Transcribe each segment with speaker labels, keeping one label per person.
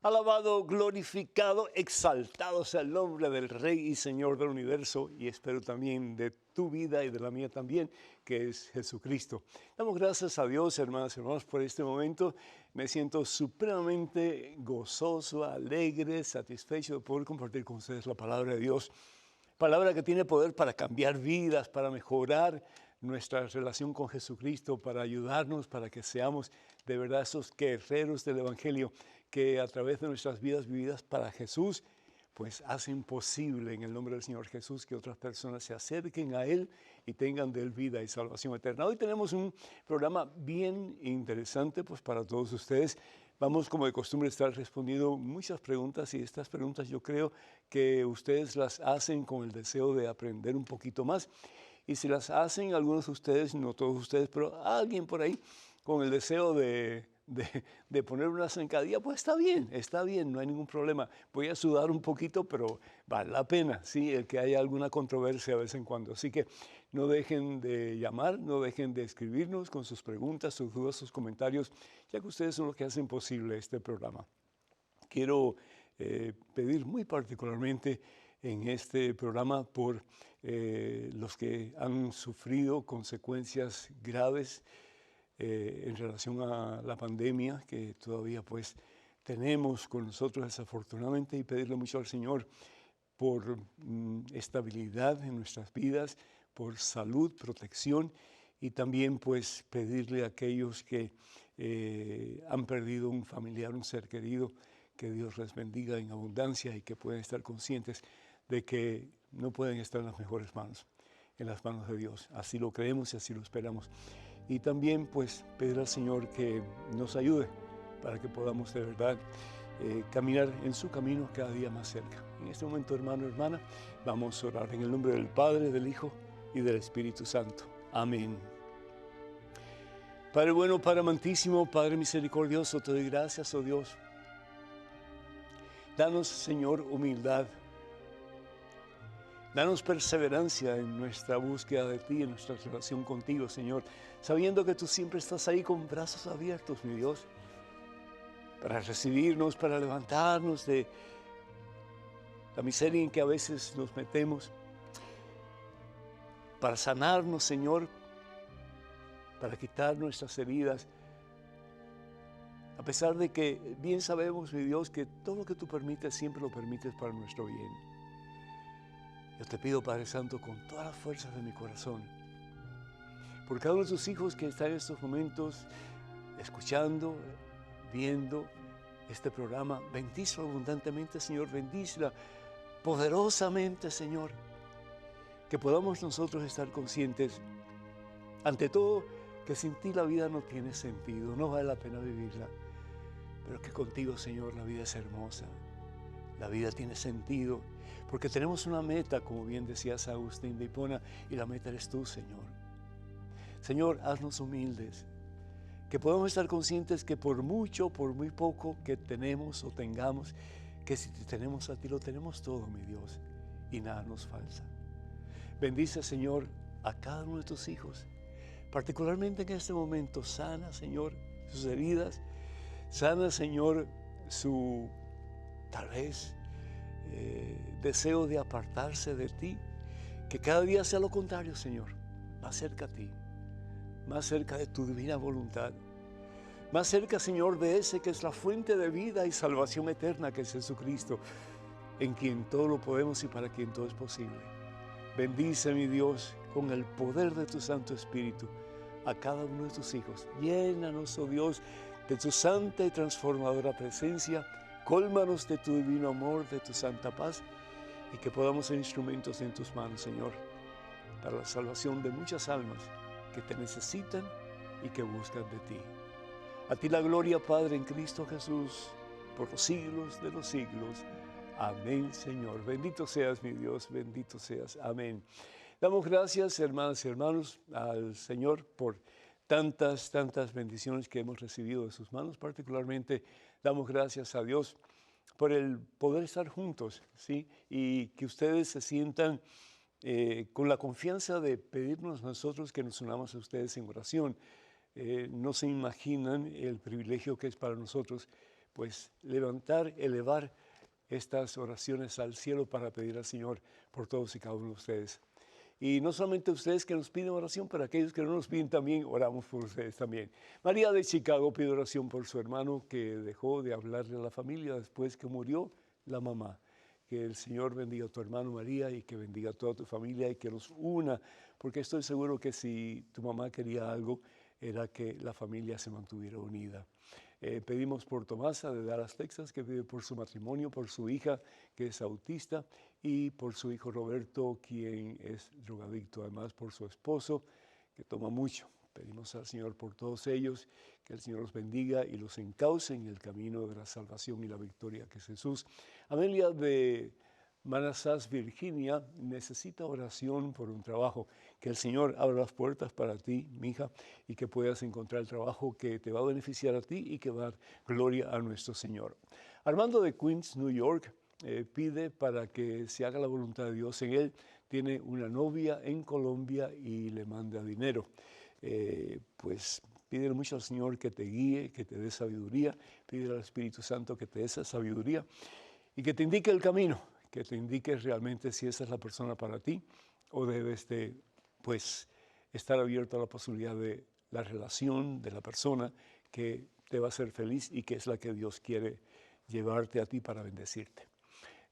Speaker 1: Alabado, glorificado, exaltado sea el nombre del Rey y Señor del universo, y espero también de tu vida y de la mía también, que es Jesucristo. Damos gracias a Dios, hermanas y hermanos, por este momento. Me siento supremamente gozoso, alegre, satisfecho de poder compartir con ustedes la palabra de Dios. Palabra que tiene poder para cambiar vidas, para mejorar nuestra relación con Jesucristo, para ayudarnos, para que seamos de verdad esos guerreros del Evangelio que a través de nuestras vidas vividas para Jesús, pues hacen posible en el nombre del Señor Jesús que otras personas se acerquen a Él y tengan de Él vida y salvación eterna. Hoy tenemos un programa bien interesante pues para todos ustedes. Vamos, como de costumbre, a estar respondiendo muchas preguntas, y estas preguntas yo creo que ustedes las hacen con el deseo de aprender un poquito más. Y si las hacen algunos de ustedes, no todos ustedes, pero alguien por ahí, con el deseo de poner una zancadilla, pues está bien, no hay ningún problema. Voy a sudar un poquito, pero vale la pena, sí, el que haya alguna controversia de vez en cuando. Así que no dejen de llamar, no dejen de escribirnos con sus preguntas, sus dudas, sus comentarios, ya que ustedes son los que hacen posible este programa. Quiero pedir muy particularmente en este programa por los que han sufrido consecuencias graves en relación a la pandemia que todavía pues tenemos con nosotros desafortunadamente, y pedirle mucho al Señor por estabilidad en nuestras vidas, por salud, protección, y también pues pedirle a aquellos que han perdido un familiar, un ser querido, que Dios les bendiga en abundancia y que puedan estar conscientes de que no pueden estar en las mejores manos, en las manos de Dios. Así lo creemos y así lo esperamos. Y también pues pedir al Señor que nos ayude para que podamos de verdad caminar en su camino cada día más cerca. En este momento, hermano, hermana, vamos a orar en el nombre del Padre, del Hijo y del Espíritu Santo. Amén. Padre bueno, Padre amantísimo, Padre misericordioso, te doy gracias, oh Dios. Danos, Señor, humildad. Danos perseverancia en nuestra búsqueda de ti, en nuestra relación contigo, Señor, sabiendo que tú siempre estás ahí con brazos abiertos, mi Dios, para recibirnos, para levantarnos de la miseria en que a veces nos metemos, para sanarnos, Señor, para quitar nuestras heridas, a pesar de que bien sabemos, mi Dios, que todo lo que tú permites, siempre lo permites para nuestro bien. Yo te pido, Padre Santo, con todas las fuerzas de mi corazón, por cada uno de tus hijos que están en estos momentos escuchando, viendo este programa, bendícelo abundantemente, Señor, bendícela poderosamente, Señor, que podamos nosotros estar conscientes, ante todo, que sin ti la vida no tiene sentido, no vale la pena vivirla, pero que contigo, Señor, la vida es hermosa, la vida tiene sentido, porque tenemos una meta, como bien decía San Agustín de Hipona, y la meta eres tú, Señor. Señor, haznos humildes, que podamos estar conscientes que por mucho, por muy poco que tenemos o tengamos, que si te tenemos a ti, lo tenemos todo, mi Dios, y nada nos falta. Bendice, Señor, a cada uno de tus hijos, particularmente en este momento. Sana, Señor, sus heridas, sana, Señor, su, tal vez, deseo de apartarse de ti, que cada día sea lo contrario, Señor, más cerca a ti, más cerca de tu divina voluntad, más cerca, Señor, de ese que es la fuente de vida y salvación eterna, que es Jesucristo, en quien todo lo podemos y para quien todo es posible. Bendice, mi Dios, con el poder de tu Santo Espíritu, a cada uno de tus hijos. Llénanos, oh Dios, de tu santa y transformadora presencia. Cólmanos de tu divino amor, de tu santa paz, y que podamos ser instrumentos en tus manos, Señor, para la salvación de muchas almas que te necesitan y que buscan de ti. A ti la gloria, Padre, en Cristo Jesús, por los siglos de los siglos. Amén, Señor. Bendito seas, mi Dios, bendito seas. Amén. Damos gracias, hermanas y hermanos, al Señor por tantas bendiciones que hemos recibido de sus manos. Particularmente damos gracias a Dios por el poder estar juntos, ¿sí? Y que ustedes se sientan con la confianza de pedirnos nosotros que nos unamos a ustedes en oración. No se imaginan el privilegio que es para nosotros, pues levantar, elevar estas oraciones al cielo para pedir al Señor por todos y cada uno de ustedes. Y no solamente ustedes que nos piden oración, pero aquellos que no nos piden también, oramos por ustedes también. María de Chicago pide oración por su hermano que dejó de hablarle a la familia después que murió la mamá. Que el Señor bendiga a tu hermano María y que bendiga a toda tu familia y que los una, porque estoy seguro que si tu mamá quería algo, era que la familia se mantuviera unida. Pedimos por Tomasa de Dallas, Texas, que pide por su matrimonio, por su hija, que es autista, y por su hijo Roberto, quien es drogadicto, además por su esposo, que toma mucho. Pedimos al Señor por todos ellos, que el Señor los bendiga y los encauce en el camino de la salvación y la victoria que es Jesús. Amelia de Manassas, Virginia, necesita oración por un trabajo. Que el Señor abra las puertas para ti, mi hija, y que puedas encontrar el trabajo que te va a beneficiar a ti y que va a dar gloria a nuestro Señor. Armando de Queens, New York, pide para que se haga la voluntad de Dios en él. Tiene una novia en Colombia y le manda dinero. Pues pídele mucho al Señor que te guíe, que te dé sabiduría. Pídele al Espíritu Santo que te dé esa sabiduría y que te indique el camino, que te indique realmente si esa es la persona para ti o debes de, pues, estar abierto a la posibilidad de la relación de la persona que te va a hacer feliz y que es la que Dios quiere llevarte a ti para bendecirte.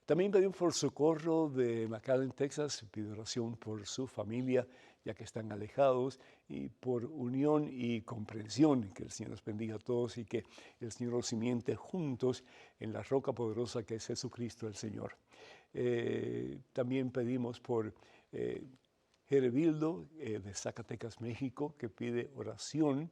Speaker 1: También pedimos por socorro de McAllen, Texas, pide oración por su familia, ya que están alejados, y por unión y comprensión, que el Señor los bendiga a todos y que el Señor los cimiente juntos en la roca poderosa que es Jesucristo el Señor. También pedimos por Jerebildo de Zacatecas, México, que pide oración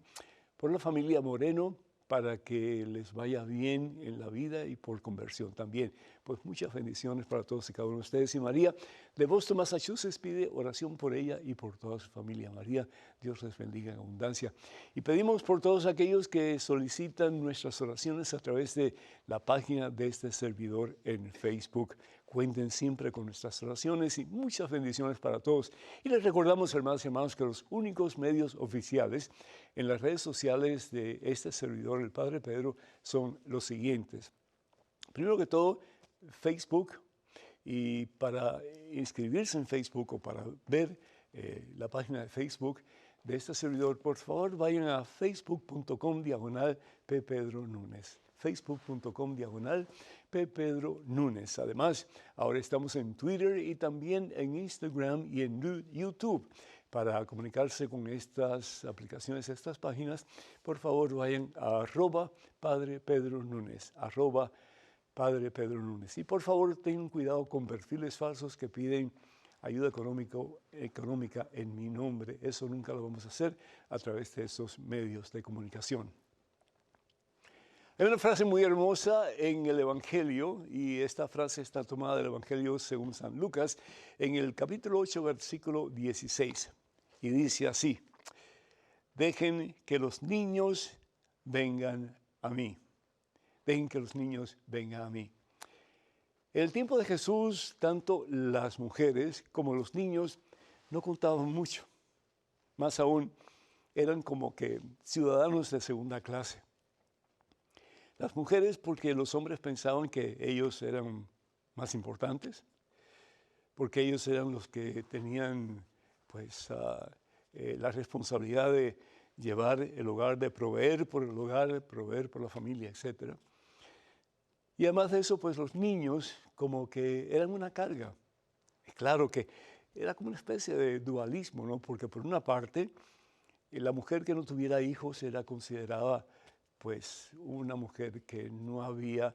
Speaker 1: por la familia Moreno, para que les vaya bien en la vida y por conversión también. Pues muchas bendiciones para todos y cada uno de ustedes. Y María de Boston, Massachusetts, pide oración por ella y por toda su familia. María, Dios les bendiga en abundancia. Y pedimos por todos aquellos que solicitan nuestras oraciones a través de la página de este servidor en Facebook. Cuenten siempre con nuestras oraciones y muchas bendiciones para todos. Y les recordamos, hermanos y hermanos, que los únicos medios oficiales en las redes sociales de este servidor, el Padre Pedro, son los siguientes. Primero que todo, Facebook. Y para inscribirse en Facebook o para ver la página de Facebook de este servidor, por favor vayan a facebook.com/ppedronúñez. facebook.com/ppedronúñez. Además, ahora estamos en Twitter y también en Instagram y en YouTube. Para comunicarse con estas aplicaciones, estas páginas, por favor vayan a @Padre Pedro Núñez, Padre Pedro Núñez. Y por favor tengan cuidado con perfiles falsos que piden ayuda económica en mi nombre. Eso nunca lo vamos a hacer a través de esos medios de comunicación. Hay una frase muy hermosa en el Evangelio, y esta frase está tomada del Evangelio según San Lucas, en el capítulo 8, versículo 16. Y dice así: dejen que los niños vengan a mí. Dejen que los niños vengan a mí. En el tiempo de Jesús, tanto las mujeres como los niños no contaban mucho. Más aún, eran como que ciudadanos de segunda clase. Las mujeres porque los hombres pensaban que ellos eran más importantes, porque ellos eran los que tenían pues la responsabilidad de llevar el hogar, de proveer por el hogar, de proveer por la familia, etc. Y además de eso, pues los niños como que eran una carga. Y claro que era como una especie de dualismo, ¿no? Porque por una parte, la mujer que no tuviera hijos era considerada pues una mujer que no había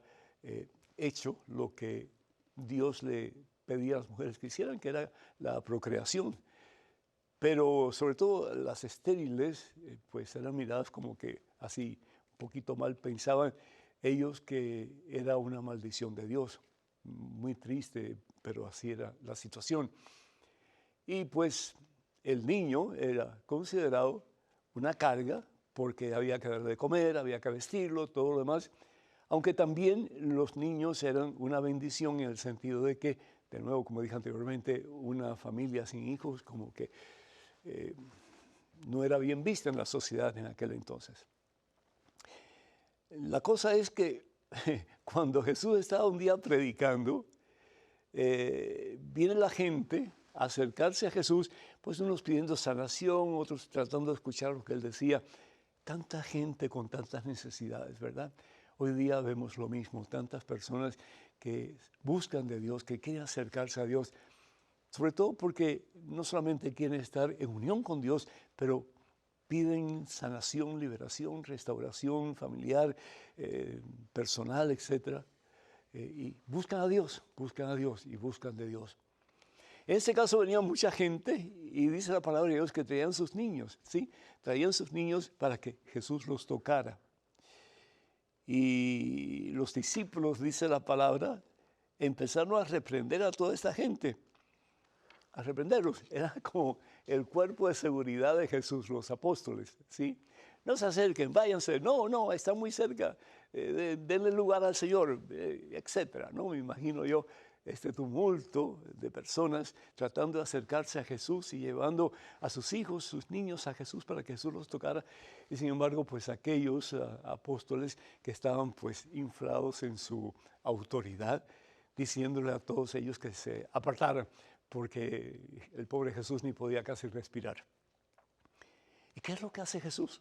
Speaker 1: hecho lo que Dios le pedía a las mujeres que hicieran, que era la procreación. Pero sobre todo las estériles, pues eran miradas como que así un poquito mal, pensaban ellos que era una maldición de Dios. Muy triste, pero así era la situación. Y pues el niño era considerado una carga porque había que darle de comer, había que vestirlo, todo lo demás. Aunque también los niños eran una bendición en el sentido de que, de nuevo, como dije anteriormente, una familia sin hijos como que no era bien vista en la sociedad en aquel entonces. La cosa es que cuando Jesús estaba un día predicando, viene la gente a acercarse a Jesús, pues unos pidiendo sanación, otros tratando de escuchar lo que él decía. Tanta gente con tantas necesidades, ¿verdad? Hoy día vemos lo mismo, tantas personas que buscan de Dios, que quieren acercarse a Dios, sobre todo porque no solamente quieren estar en unión con Dios, pero piden sanación, liberación, restauración familiar, personal, etc. Y buscan a Dios y buscan de Dios. En este caso venía mucha gente y dice la palabra de Dios que traían sus niños, ¿sí? Traían sus niños para que Jesús los tocara. Y los discípulos, dice la palabra, empezaron a reprender a toda esta gente, a reprenderlos. Era como el cuerpo de seguridad de Jesús, los apóstoles, ¿sí? No se acerquen, váyanse, no, están muy cerca, denle lugar al Señor, etcétera, ¿no? Me imagino yo este tumulto de personas tratando de acercarse a Jesús y llevando a sus hijos, sus niños a Jesús para que Jesús los tocara. Y sin embargo, pues aquellos apóstoles que estaban pues inflados en su autoridad, diciéndole a todos ellos que se apartaran, porque el pobre Jesús ni podía casi respirar. ¿Y qué es lo que hace Jesús?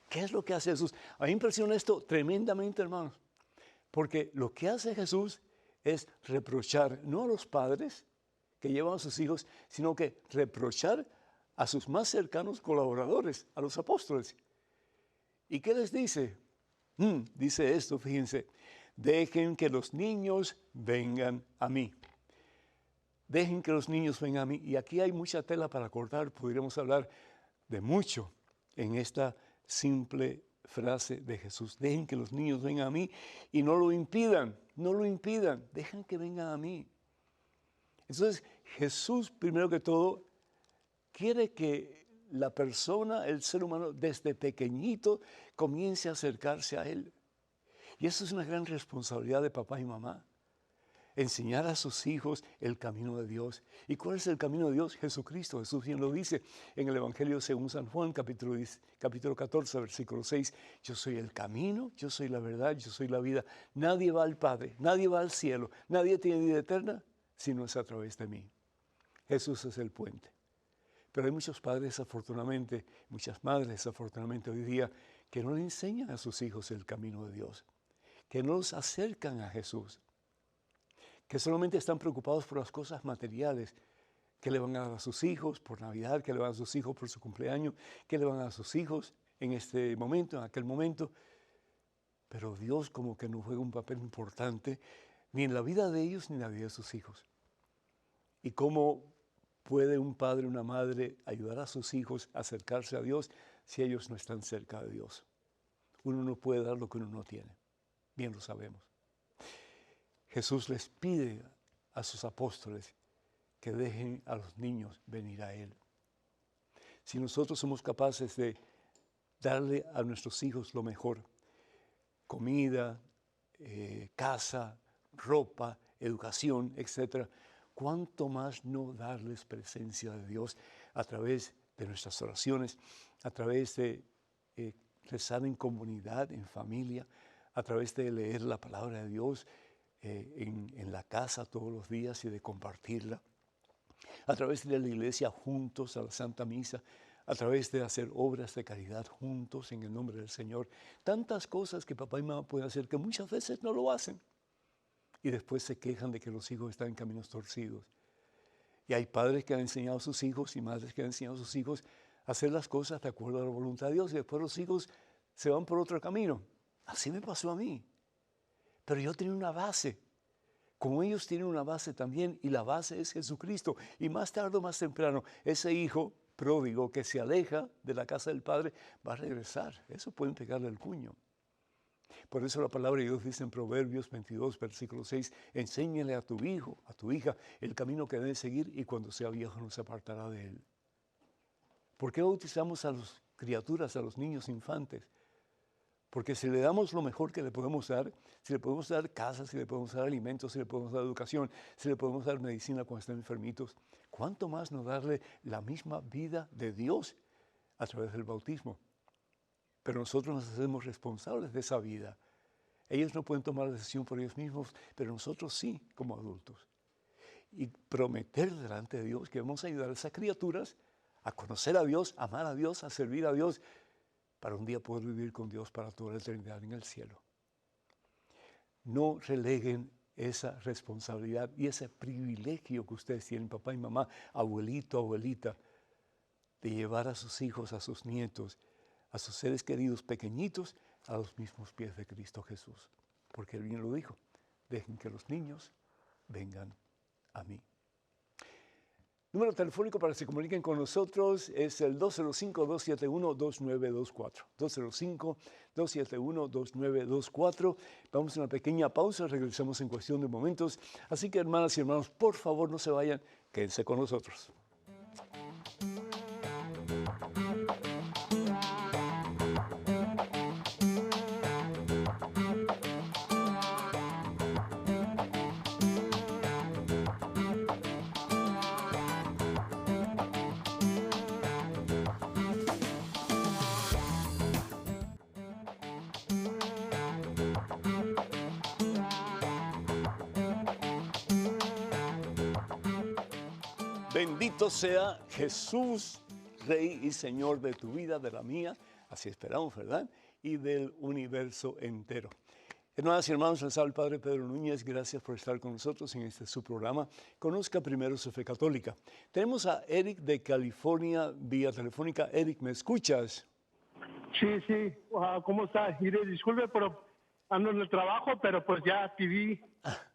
Speaker 1: ¿Qué es lo que hace Jesús? A mí me impresiona esto tremendamente, hermanos, porque lo que hace Jesús es reprochar no a los padres que llevan a sus hijos, sino que reprochar a sus más cercanos colaboradores, a los apóstoles. ¿Y qué les dice? Dice esto, fíjense, dejen que los niños vengan a mí. Dejen que los niños vengan a mí. Y aquí hay mucha tela para cortar, podríamos hablar de mucho en esta simple frase de Jesús. Dejen que los niños vengan a mí y no lo impidan, dejen que vengan a mí. Entonces Jesús, primero que todo, quiere que la persona, el ser humano, desde pequeñito comience a acercarse a Él. Y eso es una gran responsabilidad de papá y mamá. Enseñar a sus hijos el camino de Dios. ¿Y cuál es el camino de Dios? Jesucristo. Jesús bien lo dice en el Evangelio según San Juan, capítulo 14, versículo 6. Yo soy el camino, yo soy la verdad, yo soy la vida. Nadie va al Padre, nadie va al cielo, nadie tiene vida eterna si no es a través de mí. Jesús es el puente. Pero hay muchos padres, desafortunadamente, muchas madres, desafortunadamente, hoy día, que no le enseñan a sus hijos el camino de Dios, que no los acercan a Jesús, que solamente están preocupados por las cosas materiales, que le van a dar a sus hijos por Navidad, que le van a sus hijos por su cumpleaños, que le van a dar a sus hijos en este momento, en aquel momento. Pero Dios como que no juega un papel importante ni en la vida de ellos ni en la vida de sus hijos. ¿Y cómo puede un padre, una madre ayudar a sus hijos a acercarse a Dios si ellos no están cerca de Dios? Uno no puede dar lo que uno no tiene. Bien lo sabemos. Jesús les pide a sus apóstoles que dejen a los niños venir a Él. Si nosotros somos capaces de darle a nuestros hijos lo mejor, comida, casa, ropa, educación, etc., ¿cuánto más no darles presencia de Dios a través de nuestras oraciones, a través de rezar en comunidad, en familia, a través de leer la palabra de Dios, en la casa todos los días y de compartirla, a través de la iglesia juntos a la Santa Misa, a través de hacer obras de caridad juntos en el nombre del Señor. Tantas cosas que papá y mamá pueden hacer que muchas veces no lo hacen. Y después se quejan de que los hijos están en caminos torcidos. Y hay padres que han enseñado a sus hijos y madres que han enseñado a sus hijos a hacer las cosas de acuerdo a la voluntad de Dios. Y después los hijos se van por otro camino. Así me pasó a mí. Pero yo tenía una base, como ellos tienen una base también, y la base es Jesucristo. Y más tarde o más temprano, ese hijo pródigo que se aleja de la casa del Padre va a regresar. Eso pueden pegarle el puño. Por eso la palabra de Dios dice en Proverbios 22, versículo 6, enséñale a tu hijo, a tu hija, el camino que debe seguir y cuando sea viejo no se apartará de él. ¿Por qué bautizamos a las criaturas, a los niños infantes? Porque si le damos lo mejor que le podemos dar, si le podemos dar casa, si le podemos dar alimentos, si le podemos dar educación, si le podemos dar medicina cuando están enfermitos, ¿cuánto más no darle la misma vida de Dios a través del bautismo? Pero nosotros nos hacemos responsables de esa vida. Ellos no pueden tomar la decisión por ellos mismos, pero nosotros sí, como adultos. Y prometer delante de Dios que vamos a ayudar a esas criaturas a conocer a Dios, a amar a Dios, a servir a Dios, para un día poder vivir con Dios para toda la eternidad en el cielo. No releguen esa responsabilidad y ese privilegio que ustedes tienen, papá y mamá, abuelito, abuelita, de llevar a sus hijos, a sus nietos, a sus seres queridos pequeñitos, a los mismos pies de Cristo Jesús. Porque Él bien lo dijo, dejen que los niños vengan a mí. Número telefónico para que se comuniquen con nosotros es el 205-271-2924. 205-271-2924. Vamos a una pequeña pausa, regresamos en cuestión de momentos. Así que, hermanas y hermanos, por favor no se vayan, quédense con nosotros. Bendito sea Jesús, Rey y Señor de tu vida, de la mía, así esperamos, ¿verdad? Y del universo entero. Hermanas y hermanos, les habla el Padre Pedro Núñez, gracias por estar con nosotros en este su programa. Conozca primero su fe católica. Tenemos a Eric de California, vía telefónica. Eric, ¿me escuchas?
Speaker 2: Sí, ¿cómo está? Mire, disculpe, pero ando en el trabajo, pero pues ya pedí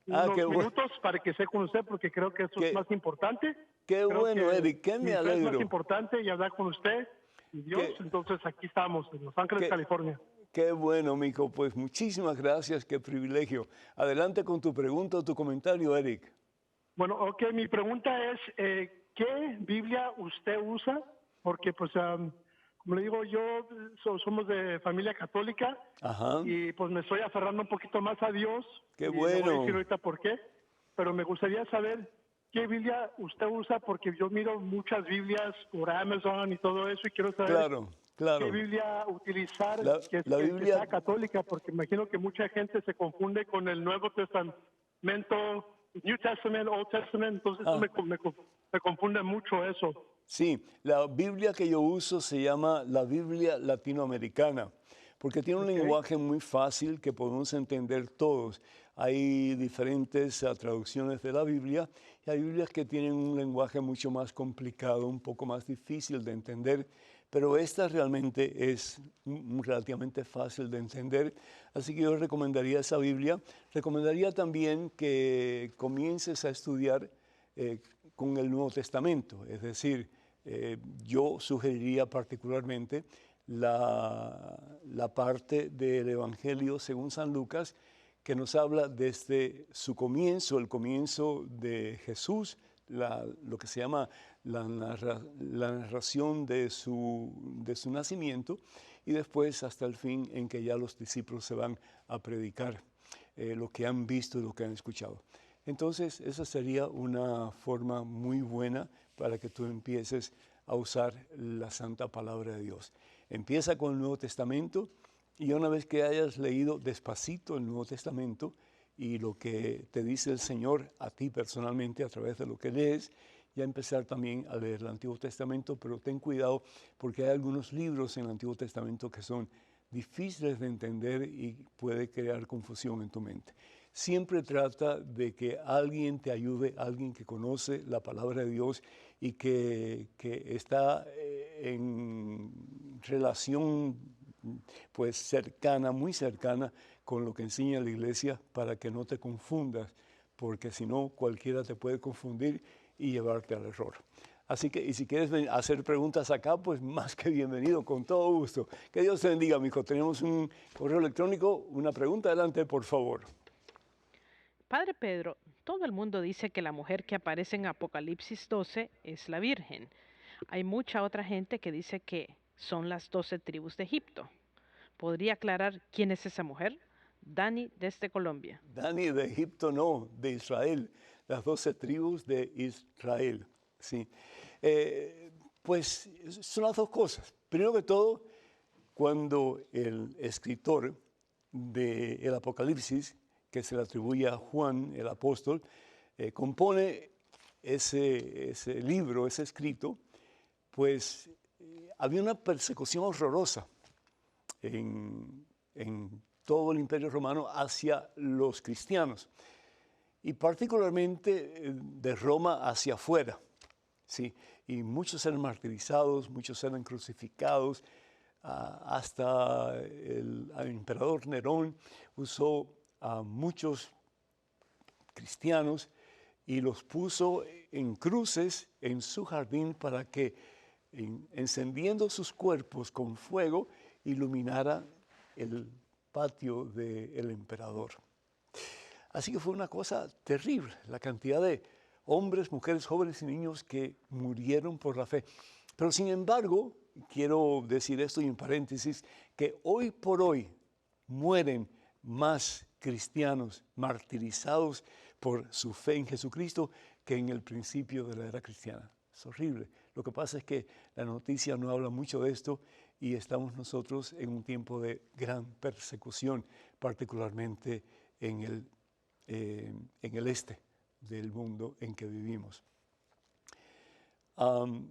Speaker 2: unos minutos para que esté con usted, porque creo que eso es más importante.
Speaker 1: Qué
Speaker 2: creo
Speaker 1: bueno, Eric, qué me alegro.
Speaker 2: Es más importante y hablar con usted y Dios, entonces aquí estamos, en Los Ángeles, California.
Speaker 1: Qué bueno, mijo, pues muchísimas gracias, qué privilegio. Adelante con tu pregunta o tu comentario, Eric.
Speaker 2: Bueno, ok, mi pregunta es, ¿qué Biblia usted usa? Porque pues... como le digo, yo somos de familia católica.
Speaker 1: Ajá.
Speaker 2: Y pues me estoy aferrando un poquito más a Dios.
Speaker 1: Qué
Speaker 2: y
Speaker 1: bueno.
Speaker 2: Le voy a decir ahorita por qué, pero me gustaría saber qué Biblia usted usa, porque yo miro muchas Biblias por Amazon y todo eso, y quiero saber qué Biblia utilizar que sea católica, porque imagino que mucha gente se confunde con el Nuevo Testamento, New Testament, Old Testament, entonces me confunde mucho eso.
Speaker 1: Sí, la Biblia que yo uso se llama la Biblia latinoamericana, porque tiene un lenguaje muy fácil que podemos entender todos. Hay diferentes traducciones de la Biblia y hay Biblias que tienen un lenguaje mucho más complicado, un poco más difícil de entender, pero esta realmente es relativamente fácil de entender, así que yo recomendaría esa Biblia. Recomendaría también que comiences a estudiar con el Nuevo Testamento, es decir, yo sugeriría particularmente la parte del Evangelio según San Lucas, que nos habla desde su comienzo, el comienzo de Jesús, lo que se llama la narración de su nacimiento, y después hasta el fin en que ya los discípulos se van a predicar lo que han visto y lo que han escuchado. Entonces, esa sería una forma muy buena para que tú empieces a usar la Santa Palabra de Dios. Empieza con el Nuevo Testamento y una vez que hayas leído despacito el Nuevo Testamento y lo que te dice el Señor a ti personalmente a través de lo que lees, ya empezar también a leer el Antiguo Testamento, pero ten cuidado porque hay algunos libros en el Antiguo Testamento que son difíciles de entender y puede crear confusión en tu mente. Siempre trata de que alguien te ayude, alguien que conoce la palabra de Dios y que está en relación pues cercana, muy cercana con lo que enseña la iglesia para que no te confundas, porque si no cualquiera te puede confundir y llevarte al error. Así que, y si quieres hacer preguntas acá, pues más que bienvenido, con todo gusto. Que Dios te bendiga, amigo. Tenemos un correo electrónico, una pregunta, adelante, por favor.
Speaker 3: Padre Pedro, todo el mundo dice que la mujer que aparece en Apocalipsis 12 es la Virgen. Hay mucha otra gente que dice que son las 12 tribus de Egipto. ¿Podría aclarar quién es esa mujer? Dani, desde Colombia.
Speaker 1: Dani, de Egipto no, de Israel, las 12 tribus de Israel. Sí. Pues son las dos cosas. Primero que todo, cuando el escritor del Apocalipsis, que se le atribuye a Juan, el apóstol, compone ese libro, ese escrito, pues había una persecución horrorosa en todo el Imperio Romano hacia los cristianos, y particularmente de Roma hacia afuera, ¿sí? Y muchos eran martirizados, muchos eran crucificados, hasta el emperador Nerón usó a muchos cristianos y los puso en cruces en su jardín para que, encendiendo sus cuerpos con fuego, iluminara el patio del emperador. Así que fue una cosa terrible, la cantidad de hombres, mujeres, jóvenes y niños que murieron por la fe. Pero sin embargo, quiero decir esto en paréntesis, que hoy por hoy mueren más cristianos martirizados por su fe en Jesucristo que en el principio de la era cristiana. Es horrible. Lo que pasa es que la noticia no habla mucho de esto y estamos nosotros en un tiempo de gran persecución, particularmente en el este del mundo en que vivimos. Cuando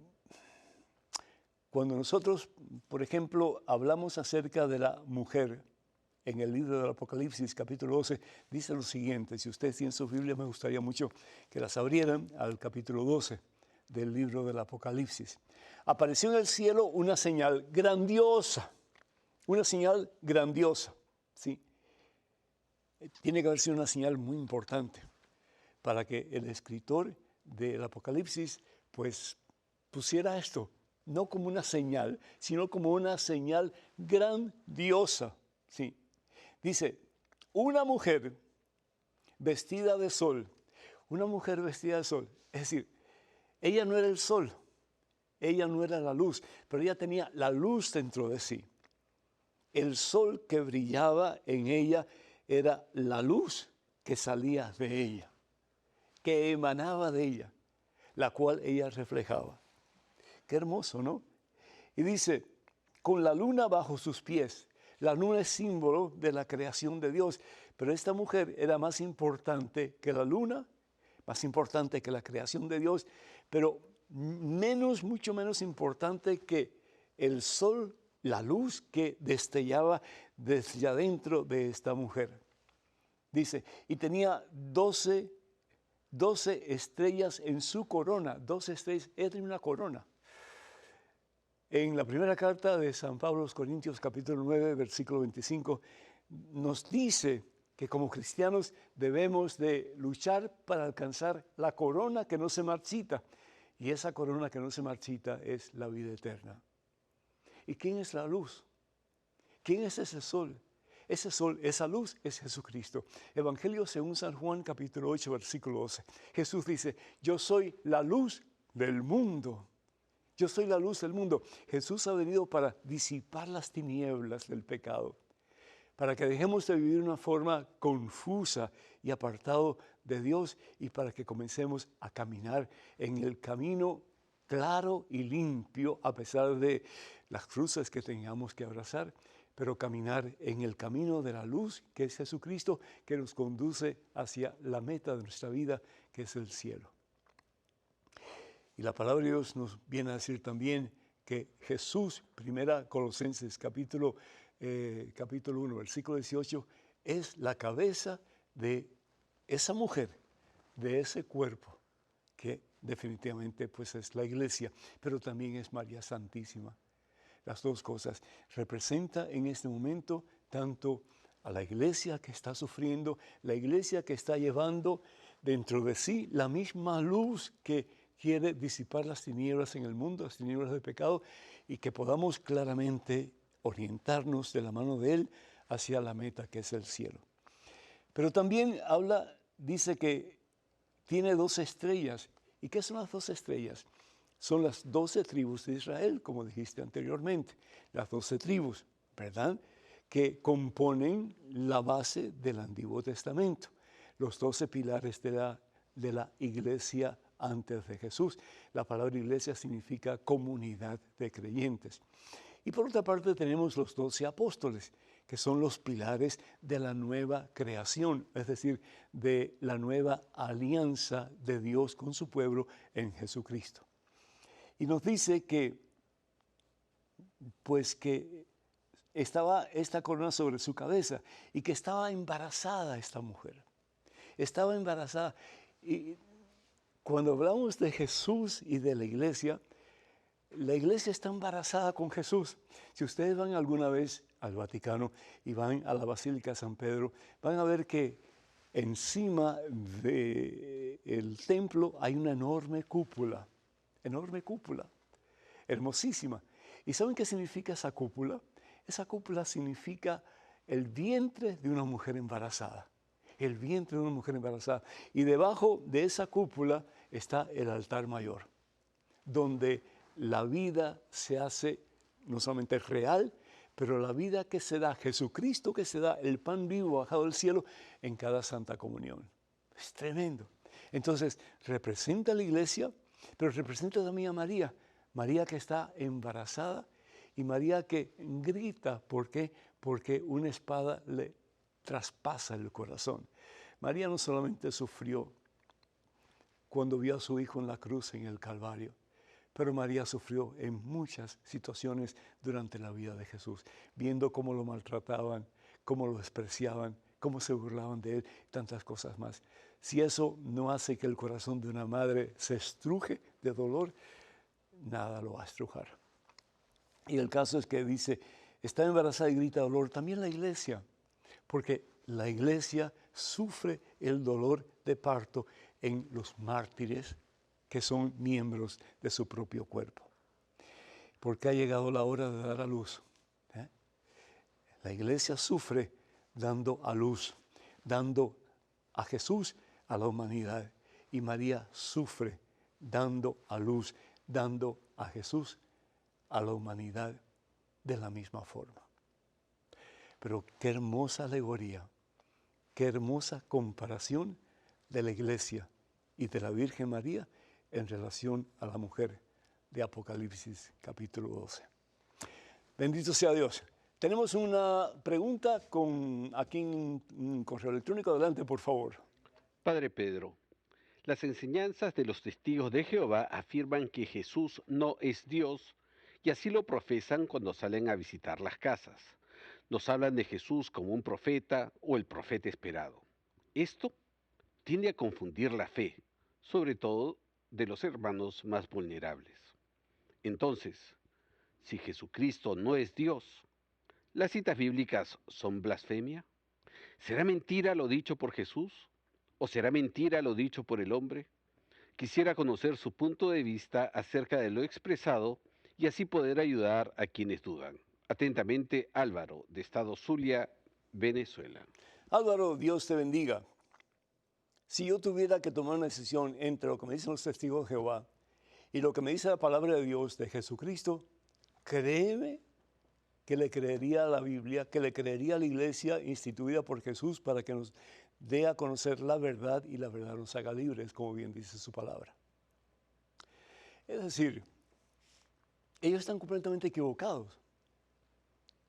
Speaker 1: nosotros, por ejemplo, hablamos acerca de la mujer en el libro del Apocalipsis, capítulo 12, dice lo siguiente. Si ustedes tienen su Biblia, me gustaría mucho que las abrieran al capítulo 12 del libro del Apocalipsis. Apareció en el cielo una señal grandiosa, ¿sí? Tiene que haber sido una señal muy importante para que el escritor del Apocalipsis pues pusiera esto, no como una señal, sino como una señal grandiosa, ¿sí? Dice, una mujer vestida de sol, es decir, ella no era el sol, ella no era la luz, pero ella tenía la luz dentro de sí. El sol que brillaba en ella era la luz que salía de ella, que emanaba de ella, la cual ella reflejaba. Qué hermoso, ¿no? Y dice, con la luna bajo sus pies. La luna es símbolo de la creación de Dios, pero esta mujer era más importante que la luna, más importante que la creación de Dios, pero mucho menos importante que el sol, la luz que destellaba desde adentro de esta mujer. Dice, y tenía 12 estrellas en su corona, 12 estrellas, ella tenía una corona. En la primera carta de San Pablo a los Corintios, capítulo 9, versículo 25, nos dice que como cristianos debemos de luchar para alcanzar la corona que no se marchita. Y esa corona que no se marchita es la vida eterna. ¿Y quién es la luz? ¿Quién es ese sol? Ese sol, esa luz es Jesucristo. Evangelio según San Juan, capítulo 8, versículo 12. Jesús dice, yo soy la luz del mundo. Yo soy la luz del mundo. Jesús ha venido para disipar las tinieblas del pecado, para que dejemos de vivir de una forma confusa y apartado de Dios y para que comencemos a caminar en el camino claro y limpio a pesar de las cruces que tengamos que abrazar, pero caminar en el camino de la luz que es Jesucristo, que nos conduce hacia la meta de nuestra vida, que es el cielo. Y la palabra de Dios nos viene a decir también que Jesús, primera Colosenses capítulo 1, versículo 18, es la cabeza de esa mujer, de ese cuerpo, que definitivamente pues es la iglesia, pero también es María Santísima. Las dos cosas. Representa en este momento tanto a la iglesia que está sufriendo, la iglesia que está llevando dentro de sí la misma luz que quiere disipar las tinieblas en el mundo, las tinieblas del pecado, y que podamos claramente orientarnos de la mano de Él hacia la meta que es el cielo. Pero también dice que tiene 12 estrellas. ¿Y qué son las 12 estrellas? Son las 12 tribus de Israel, como dijiste anteriormente, las 12 tribus, ¿verdad?, que componen la base del Antiguo Testamento, los 12 pilares de la iglesia antes de Jesús. La palabra iglesia significa comunidad de creyentes. Y por otra parte tenemos los 12 apóstoles, que son los pilares de la nueva creación, es decir, de la nueva alianza de Dios con su pueblo en Jesucristo. Y nos dice que estaba esta corona sobre su cabeza y que estaba embarazada esta mujer. Estaba embarazada. Y cuando hablamos de Jesús y de la iglesia está embarazada con Jesús. Si ustedes van alguna vez al Vaticano y van a la Basílica de San Pedro, van a ver que encima del templo hay una enorme cúpula, hermosísima. ¿Y saben qué significa esa cúpula? Esa cúpula significa el vientre de una mujer embarazada. El vientre de una mujer embarazada. Y debajo de esa cúpula está el altar mayor, donde la vida se hace no solamente real, pero la vida que se da, Jesucristo que se da, el pan vivo bajado del cielo en cada Santa Comunión. Es tremendo. Entonces, representa a la iglesia, pero representa también a María. María que está embarazada y María que grita. ¿Por qué? Porque una espada le traspasa el corazón. María no solamente sufrió cuando vio a su hijo en la cruz en el Calvario, pero María sufrió en muchas situaciones durante la vida de Jesús, viendo cómo lo maltrataban, cómo lo despreciaban, cómo se burlaban de él, tantas cosas más. Si eso no hace que el corazón de una madre se estruje de dolor, nada lo va a estrujar. Y el caso es que dice, está embarazada y grita dolor, también la iglesia, porque la iglesia sufre el dolor de parto en los mártires, que son miembros de su propio cuerpo. Porque ha llegado la hora de dar a luz. La iglesia sufre dando a luz, dando a Jesús a la humanidad. Y María sufre dando a luz, dando a Jesús a la humanidad de la misma forma. Pero qué hermosa alegoría, qué hermosa comparación de la iglesia y de la Virgen María en relación a la mujer de Apocalipsis capítulo 12. Bendito sea Dios. Tenemos una pregunta aquí en un correo electrónico. Adelante, por favor.
Speaker 4: Padre Pedro, las enseñanzas de los testigos de Jehová afirman que Jesús no es Dios y así lo profesan cuando salen a visitar las casas. Nos hablan de Jesús como un profeta o el profeta esperado. Esto tiende a confundir la fe, sobre todo de los hermanos más vulnerables. Entonces, si Jesucristo no es Dios, ¿las citas bíblicas son blasfemia? ¿Será mentira lo dicho por Jesús? ¿O será mentira lo dicho por el hombre? Quisiera conocer su punto de vista acerca de lo expresado y así poder ayudar a quienes dudan. Atentamente, Álvaro, de Estado Zulia, Venezuela.
Speaker 1: Álvaro, Dios te bendiga. Si yo tuviera que tomar una decisión entre lo que me dicen los testigos de Jehová y lo que me dice la palabra de Dios de Jesucristo, créeme que le creería a la Biblia, que le creería a la iglesia instituida por Jesús para que nos dé a conocer la verdad y la verdad nos haga libres, como bien dice su palabra. Es decir, ellos están completamente equivocados.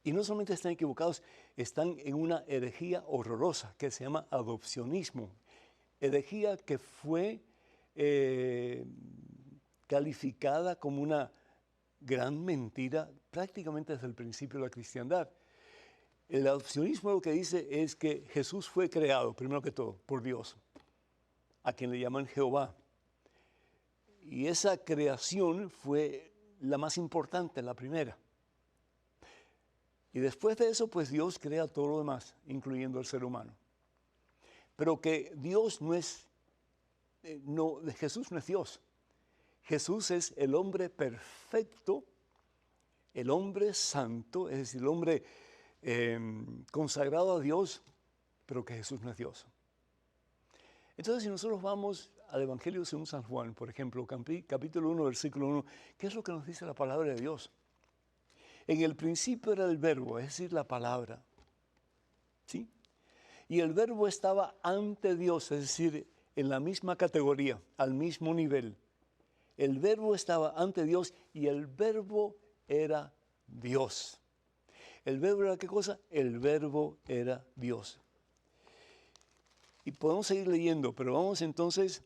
Speaker 1: Y no solamente están equivocados, están en una herejía horrorosa que se llama adopcionismo. Herejía que fue calificada como una gran mentira prácticamente desde el principio de la cristiandad. El adopcionismo lo que dice es que Jesús fue creado, primero que todo, por Dios, a quien le llaman Jehová. Y esa creación fue la más importante, la primera. Y después de eso, pues Dios crea todo lo demás, incluyendo el ser humano. Pero que Dios no es, Jesús no es Dios. Jesús es el hombre perfecto, el hombre santo, es decir, el hombre consagrado a Dios, pero que Jesús no es Dios. Entonces, si nosotros vamos al Evangelio según San Juan, por ejemplo, capítulo 1, versículo 1, ¿qué es lo que nos dice la palabra de Dios? En el principio era el verbo, es decir, la palabra. ¿Sí? Y el verbo estaba ante Dios, es decir, en la misma categoría, al mismo nivel. El verbo estaba ante Dios y el verbo era Dios. ¿El verbo era qué cosa? El verbo era Dios. Y podemos seguir leyendo, pero vamos entonces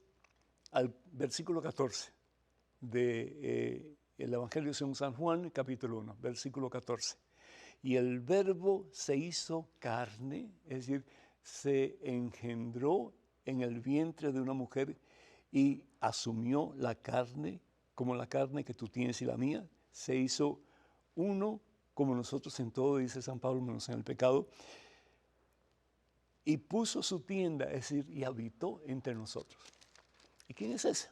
Speaker 1: al versículo 14 del Evangelio según San Juan, capítulo 1, versículo 14. Y el verbo se hizo carne, es decir, se engendró en el vientre de una mujer y asumió la carne, como la carne que tú tienes y la mía, se hizo uno como nosotros en todo, dice San Pablo, menos en el pecado, y puso su tienda, es decir, y habitó entre nosotros. ¿Y quién es ese?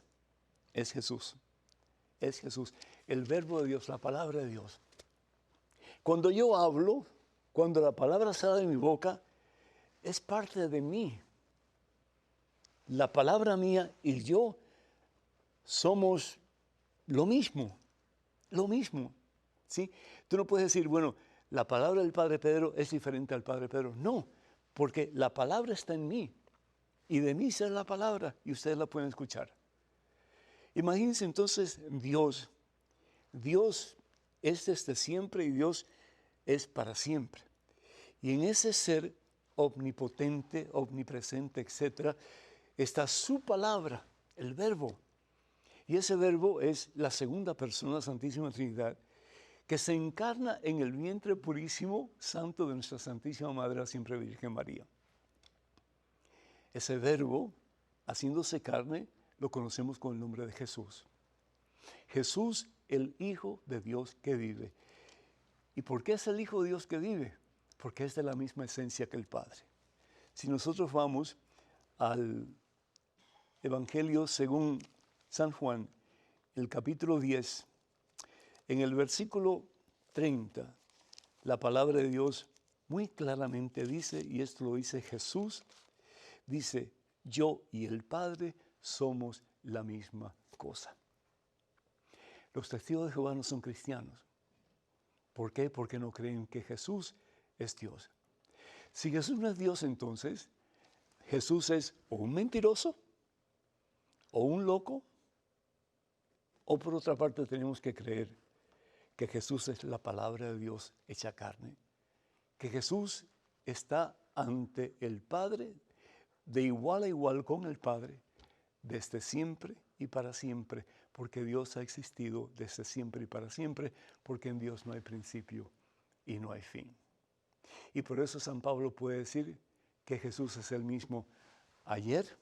Speaker 1: Es Jesús. Es Jesús, el verbo de Dios, la palabra de Dios. Cuando yo hablo, cuando la palabra sale de mi boca, es parte de mí. La palabra mía y yo somos lo mismo, ¿sí? Tú no puedes decir, bueno, la palabra del Padre Pedro es diferente al Padre Pedro. No, porque la palabra está en mí y de mí sale la palabra y ustedes la pueden escuchar. Imagínense entonces Dios. Dios es desde siempre y Dios es para siempre. Y en ese ser omnipotente, omnipresente, etcétera, está su palabra, el verbo. Y ese verbo es la segunda persona de la Santísima Trinidad, que se encarna en el vientre purísimo, santo de nuestra Santísima Madre, la siempre Virgen María. Ese verbo, haciéndose carne, lo conocemos con el nombre de Jesús. Jesús, el Hijo de Dios que vive. ¿Y por qué es el Hijo de Dios que vive? Porque es de la misma esencia que el Padre. Si nosotros vamos al Evangelio según San Juan, el capítulo 10, en el versículo 30, la palabra de Dios muy claramente dice, y esto lo dice Jesús, dice, yo y el Padre somos la misma cosa. Los testigos de Jehová no son cristianos. ¿Por qué? Porque no creen que Jesús es Dios. Si Jesús no es Dios, entonces Jesús es o un mentiroso, o un loco, o por otra parte tenemos que creer que Jesús es la palabra de Dios hecha carne, que Jesús está ante el Padre, de igual a igual con el Padre, desde siempre y para siempre, porque Dios ha existido desde siempre y para siempre, porque en Dios no hay principio y no hay fin. Y por eso San Pablo puede decir que Jesús es el mismo ayer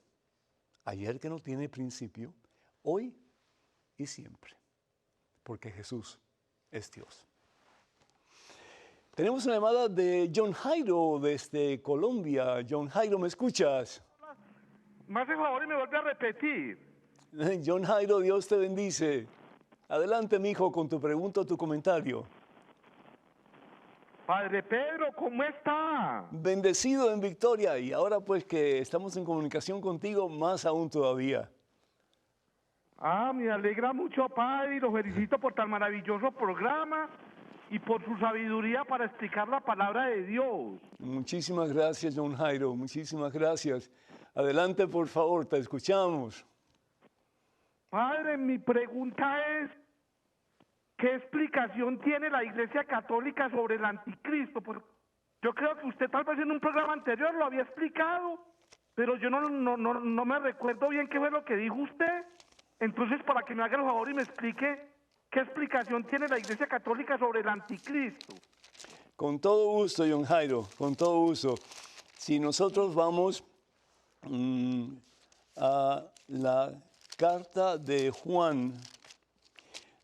Speaker 1: que no tiene principio, hoy y siempre, porque Jesús es Dios. Tenemos una llamada de John Jairo desde Colombia. John Jairo, ¿me escuchas?
Speaker 5: Me hace favor y me vuelve a repetir.
Speaker 1: John Jairo, Dios te bendice. Adelante, mijo, con tu pregunta o tu comentario.
Speaker 5: Padre Pedro, ¿cómo está?
Speaker 1: Bendecido en victoria, y ahora pues que estamos en comunicación contigo, más aún todavía.
Speaker 5: Me alegra mucho, Padre, y lo felicito por tan maravilloso programa y por su sabiduría para explicar la palabra de Dios.
Speaker 1: Muchísimas gracias, John Jairo, muchísimas gracias. Adelante, por favor, te escuchamos.
Speaker 5: Padre, mi pregunta es, ¿qué explicación tiene la Iglesia Católica sobre el anticristo? Pues yo creo que usted tal vez en un programa anterior lo había explicado, pero yo no me recuerdo bien qué fue lo que dijo usted. Entonces, para que me haga el favor y me explique qué explicación tiene la Iglesia Católica sobre el anticristo.
Speaker 1: Con todo gusto, John Jairo, con todo gusto. Si nosotros vamos a la carta de Juan,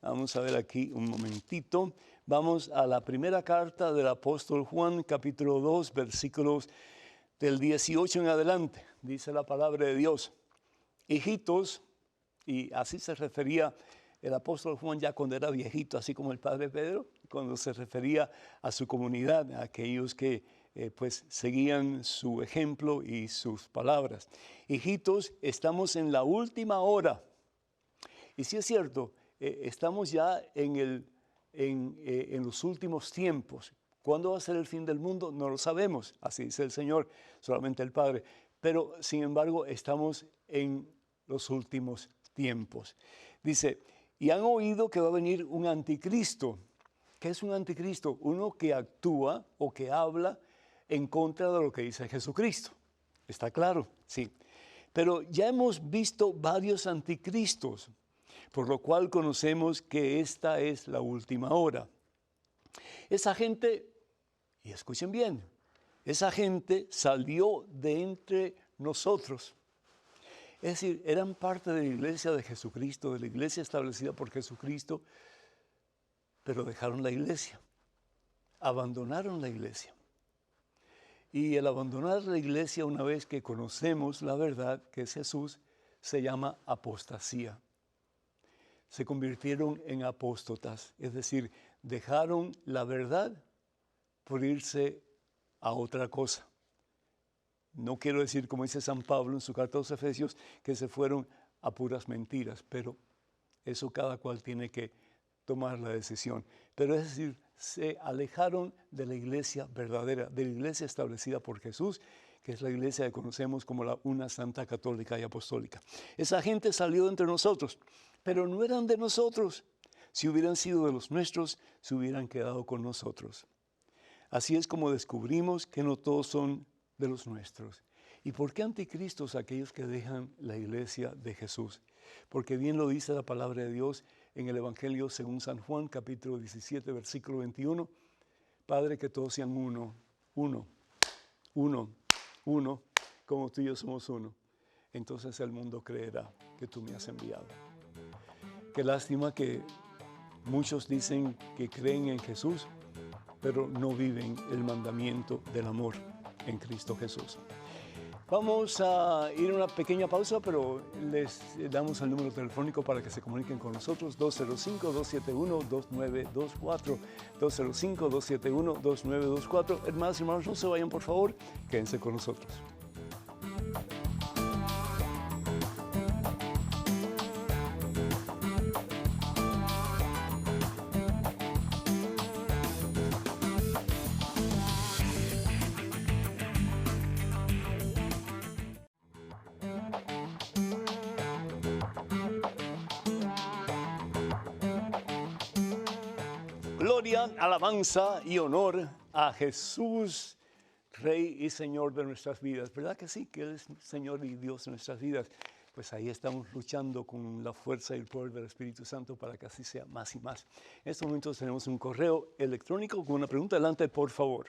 Speaker 1: vamos a ver aquí un momentito, vamos a la primera carta del apóstol Juan, capítulo 2, versículos del 18 en adelante, dice la palabra de Dios. Hijitos, Y así se refería el apóstol Juan ya cuando era viejito, así como el padre Pedro, cuando se refería a su comunidad, a aquellos que pues seguían su ejemplo y sus palabras. Hijitos, estamos en la última hora. Y sí es cierto, estamos ya en los últimos tiempos. ¿Cuándo va a ser el fin del mundo? No lo sabemos, así dice el Señor, solamente el Padre. Pero, sin embargo, estamos en los últimos tiempos. Dice, y han oído que va a venir un anticristo. ¿Qué es un anticristo? Uno que actúa o que habla en contra de lo que dice Jesucristo. ¿Está claro? Sí. Pero ya hemos visto varios anticristos, por lo cual conocemos que esta es la última hora. Esa gente, y escuchen bien, esa gente salió de entre nosotros. Es decir, eran parte de la iglesia de Jesucristo, de la iglesia establecida por Jesucristo, pero dejaron la iglesia, abandonaron la iglesia. Y el abandonar la iglesia una vez que conocemos la verdad, que es Jesús, se llama apostasía. Se convirtieron en apóstatas, es decir, dejaron la verdad por irse a otra cosa. No quiero decir, como dice San Pablo en su carta a los Efesios, que se fueron a puras mentiras, pero eso cada cual tiene que tomar la decisión. Pero es decir, se alejaron de la iglesia verdadera, de la iglesia establecida por Jesús, que es la iglesia que conocemos como la una santa católica y apostólica. Esa gente salió entre nosotros, pero no eran de nosotros. Si hubieran sido de los nuestros, se hubieran quedado con nosotros. Así es como descubrimos que no todos son de los nuestros. ¿Y por qué anticristos aquellos que dejan la iglesia de Jesús? Porque bien lo dice la palabra de Dios en el Evangelio según San Juan, capítulo 17, versículo 21. Padre, que todos sean uno, como tú y yo somos uno. Entonces el mundo creerá que tú me has enviado. Qué lástima que muchos dicen que creen en Jesús, pero no viven el mandamiento del amor en Cristo Jesús. Vamos a ir a una pequeña pausa, pero les damos el número telefónico para que se comuniquen con nosotros, 205-271-2924, 205-271-2924. Hermanas y hermanos, no se vayan, por favor, quédense con nosotros. Gloria, alabanza y honor a Jesús, Rey y Señor de nuestras vidas. ¿Verdad que sí? Que Él es Señor y Dios de nuestras vidas. Pues ahí estamos luchando con la fuerza y el poder del Espíritu Santo para que así sea más y más. En estos momentos tenemos un correo electrónico con una pregunta. Adelante, por favor.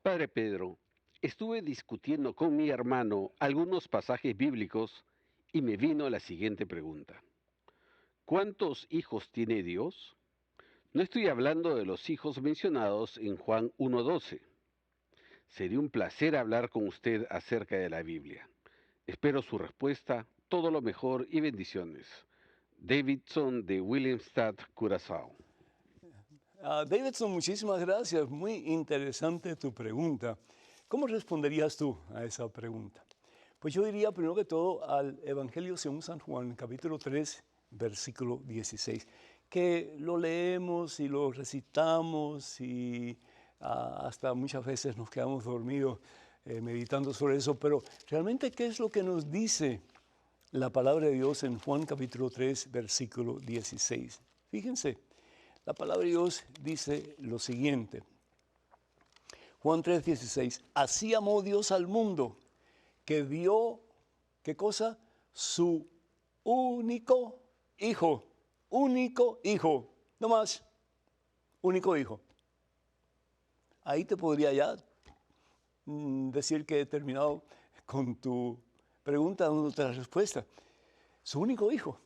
Speaker 4: Padre Pedro, estuve discutiendo con mi hermano algunos pasajes bíblicos y me vino la siguiente pregunta. ¿Cuántos hijos tiene Dios? No estoy hablando de los hijos mencionados en Juan 1:12. Sería un placer hablar con usted acerca de la Biblia. Espero su respuesta, todo lo mejor y bendiciones. Davidson de Williamstad, Curazao.
Speaker 1: Davidson, muchísimas gracias. Muy interesante tu pregunta. ¿Cómo responderías tú a esa pregunta? Pues yo diría primero que todo al Evangelio según San Juan, capítulo 3, versículo 16. Que lo leemos y lo recitamos y hasta muchas veces nos quedamos dormidos meditando sobre eso, pero realmente, ¿qué es lo que nos dice la palabra de Dios en Juan capítulo 3, versículo 16? Fíjense, la palabra de Dios dice lo siguiente. Juan 3, 16. Así amó Dios al mundo, que dio, ¿qué cosa? Su único Hijo. Único hijo, no más, único hijo. Ahí te podría ya decir que he terminado con tu pregunta, dándote la respuesta. Su único hijo,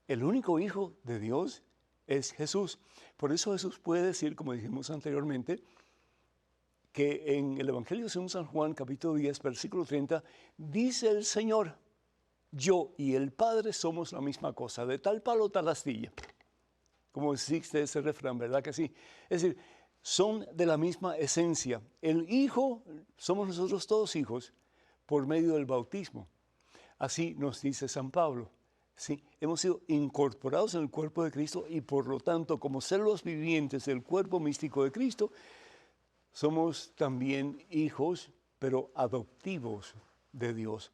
Speaker 1: el único hijo de Dios es Jesús. Por eso Jesús puede decir, como dijimos anteriormente, que en el Evangelio según San Juan, capítulo 10, versículo 30, dice el Señor, yo y el Padre somos la misma cosa, de tal palo tal astilla. Como existe ese refrán, ¿verdad que sí? Es decir, son de la misma esencia. El Hijo, somos nosotros todos hijos por medio del bautismo. Así nos dice San Pablo. ¿Sí? Hemos sido incorporados en el cuerpo de Cristo y por lo tanto, como células vivientes del cuerpo místico de Cristo, somos también hijos, pero adoptivos de Dios.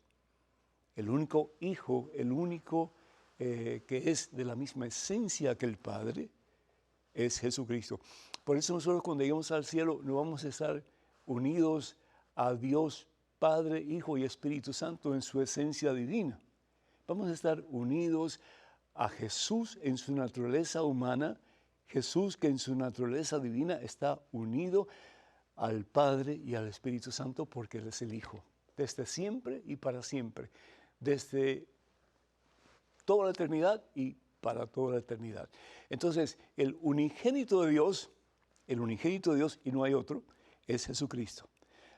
Speaker 1: El único hijo, el único que es de la misma esencia que el Padre, es Jesucristo. Por eso nosotros cuando lleguemos al cielo no vamos a estar unidos a Dios Padre, Hijo y Espíritu Santo en su esencia divina. Vamos a estar unidos a Jesús en su naturaleza humana, Jesús que en su naturaleza divina está unido al Padre y al Espíritu Santo porque Él es el Hijo, desde siempre y para siempre, desde toda la eternidad y para toda la eternidad. Entonces, el unigénito de Dios y no hay otro, es Jesucristo.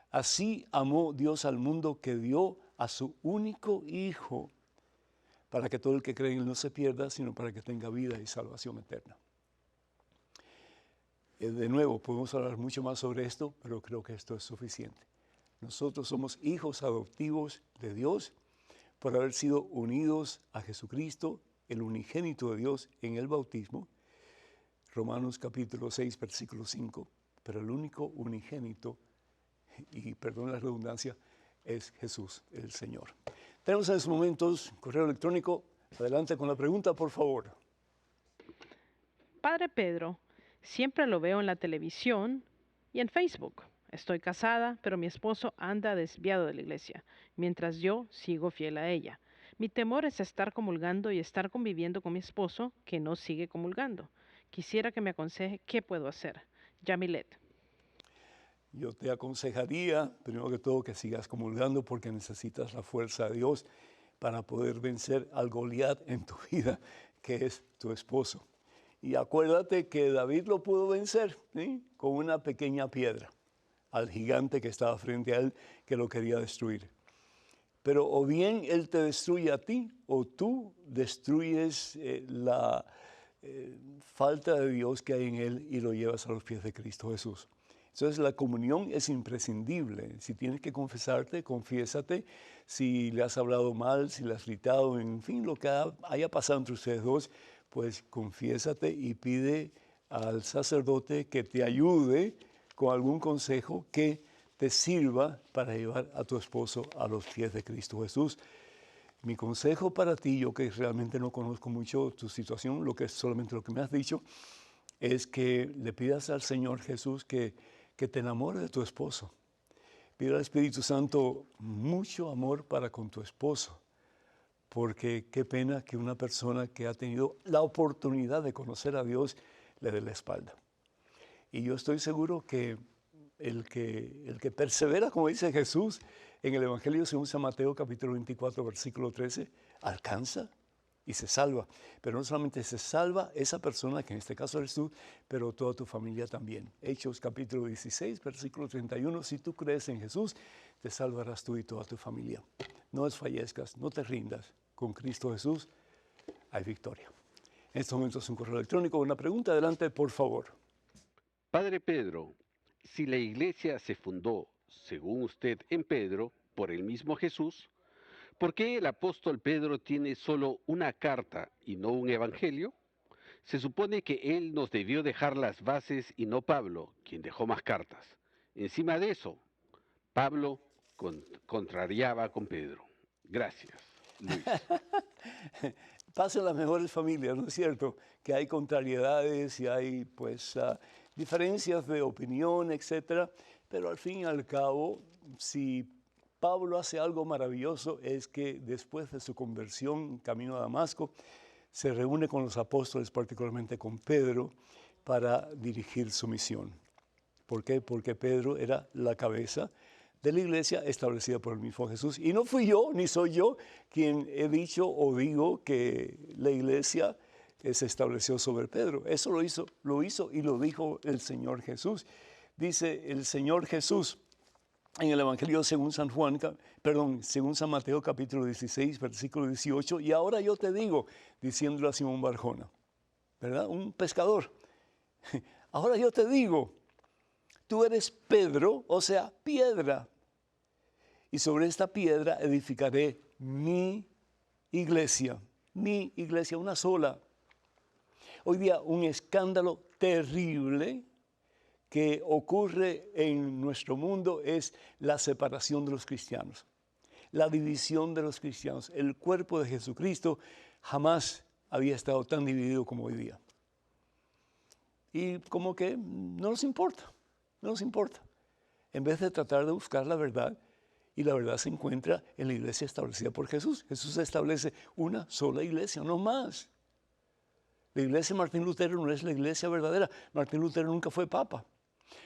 Speaker 1: Así amó Dios al mundo que dio a su único Hijo, para que todo el que cree en Él no se pierda, sino para que tenga vida y salvación eterna. De nuevo, podemos hablar mucho más sobre esto, pero creo que esto es suficiente. Nosotros somos hijos adoptivos de Dios por haber sido unidos a Jesucristo, el unigénito de Dios, en el bautismo. Romanos capítulo 6, versículo 5. Pero el único unigénito, y perdón la redundancia, es Jesús, el Señor. Tenemos en estos momentos correo electrónico. Adelante con la pregunta, por favor.
Speaker 3: Padre Pedro, siempre lo veo en la televisión y en Facebook. Estoy casada, pero mi esposo anda desviado de la iglesia, mientras yo sigo fiel a ella. Mi temor es estar comulgando y estar conviviendo con mi esposo, que no sigue comulgando. Quisiera que me aconseje qué puedo hacer. Yamilet.
Speaker 1: Yo te aconsejaría, primero que todo, que sigas comulgando porque necesitas la fuerza de Dios para poder vencer al Goliat en tu vida, que es tu esposo. Y acuérdate que David lo pudo vencer, ¿sí?, con una pequeña piedra, al gigante que estaba frente a él, que lo quería destruir. Pero o bien él te destruye a ti, o tú destruyes la falta de Dios que hay en él y lo llevas a los pies de Cristo Jesús. Entonces la comunión es imprescindible. Si tienes que confesarte, confiésate. Si le has hablado mal, si le has gritado, en fin, lo que haya pasado entre ustedes dos, pues confiésate y pide al sacerdote que te ayude con algún consejo que te sirva para llevar a tu esposo a los pies de Cristo Jesús. Mi consejo para ti, yo que realmente no conozco mucho tu situación, lo que es solamente lo que me has dicho, es que le pidas al Señor Jesús que te enamore de tu esposo. Pide al Espíritu Santo mucho amor para con tu esposo, porque qué pena que una persona que ha tenido la oportunidad de conocer a Dios le dé la espalda. Y yo estoy seguro que el que persevera, como dice Jesús en el Evangelio según San Mateo, capítulo 24, versículo 13, alcanza y se salva. Pero no solamente se salva esa persona, que en este caso eres tú, pero toda tu familia también. Hechos capítulo 16, versículo 31, si tú crees en Jesús, te salvarás tú y toda tu familia. No desfallezcas, no te rindas. Con Cristo Jesús hay victoria. En estos momentos un correo electrónico, una pregunta, adelante por favor.
Speaker 4: Padre Pedro, si la iglesia se fundó, según usted, en Pedro, por el mismo Jesús, ¿por qué el apóstol Pedro tiene solo una carta y no un evangelio? Se supone que él nos debió dejar las bases y no Pablo, quien dejó más cartas. Encima de eso, Pablo contrariaba con Pedro. Gracias, Luis.
Speaker 1: Pasa en las mejores familias, ¿no es cierto? Que hay contrariedades y hay pues diferencias de opinión, etcétera. Pero al fin y al cabo, si Pablo hace algo maravilloso, es que después de su conversión camino a Damasco, se reúne con los apóstoles, particularmente con Pedro, para dirigir su misión. ¿Por qué? Porque Pedro era la cabeza de la iglesia establecida por el mismo Jesús. Y no fui yo, ni soy yo, quien he dicho o digo que la iglesia se estableció sobre Pedro. Eso lo hizo y lo dijo el Señor Jesús. Dice el Señor Jesús en el Evangelio según según San Mateo capítulo 16, versículo 18, y ahora yo te digo, diciéndolo a Simón Barjona, ¿verdad? Un pescador. Ahora yo te digo, tú eres Pedro, o sea, piedra, y sobre esta piedra edificaré mi iglesia, una sola. Hoy día un escándalo terrible que ocurre en nuestro mundo es la separación de los cristianos, la división de los cristianos. El cuerpo de Jesucristo jamás había estado tan dividido como hoy día. Y como que no nos importa. En vez de tratar de buscar la verdad, y la verdad se encuentra en la iglesia establecida por Jesús. Jesús establece una sola iglesia, no más. La iglesia de Martín Lutero no es la iglesia verdadera. Martín Lutero nunca fue papa.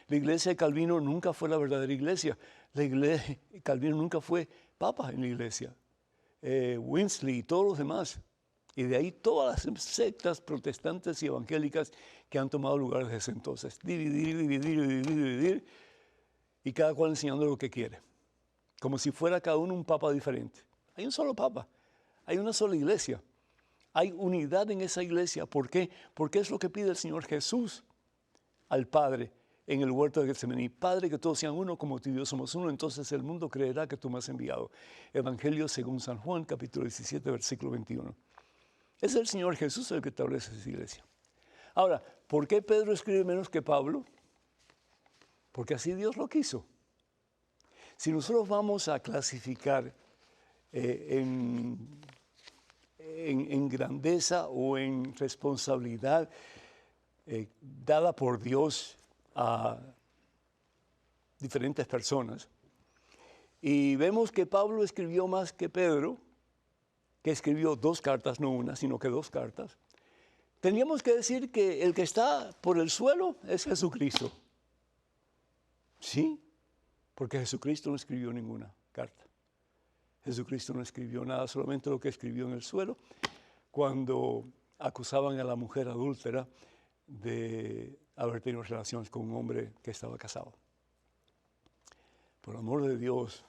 Speaker 1: La iglesia de Calvino nunca fue la verdadera iglesia. Calvino nunca fue papa en la iglesia. Winsley y todos los demás. Y de ahí todas las sectas protestantes y evangélicas que han tomado lugar desde entonces. Dividir. Y cada cual enseñando lo que quiere. Como si fuera cada uno un papa diferente. Hay un solo papa. Hay una sola iglesia. Hay unidad en esa iglesia. ¿Por qué? Porque es lo que pide el Señor Jesús al Padre en el huerto de Getsemaní. Padre, que todos sean uno como tú y yo somos uno, entonces el mundo creerá que tú me has enviado. Evangelio según San Juan, capítulo 17, versículo 21. Es el Señor Jesús el que establece esa iglesia. Ahora, ¿por qué Pedro escribe menos que Pablo? Porque así Dios lo quiso. Si nosotros vamos a clasificar en grandeza o en responsabilidad dada por Dios a diferentes personas, y vemos que Pablo escribió más que Pedro, que escribió 2 cartas, no una, sino que 2 cartas, tendríamos que decir que el que está por el suelo es Jesucristo. Sí, porque Jesucristo no escribió ninguna carta. Jesucristo no escribió nada, solamente lo que escribió en el suelo, cuando acusaban a la mujer adúltera de haber tenido relaciones con un hombre que estaba casado. Por amor de Dios,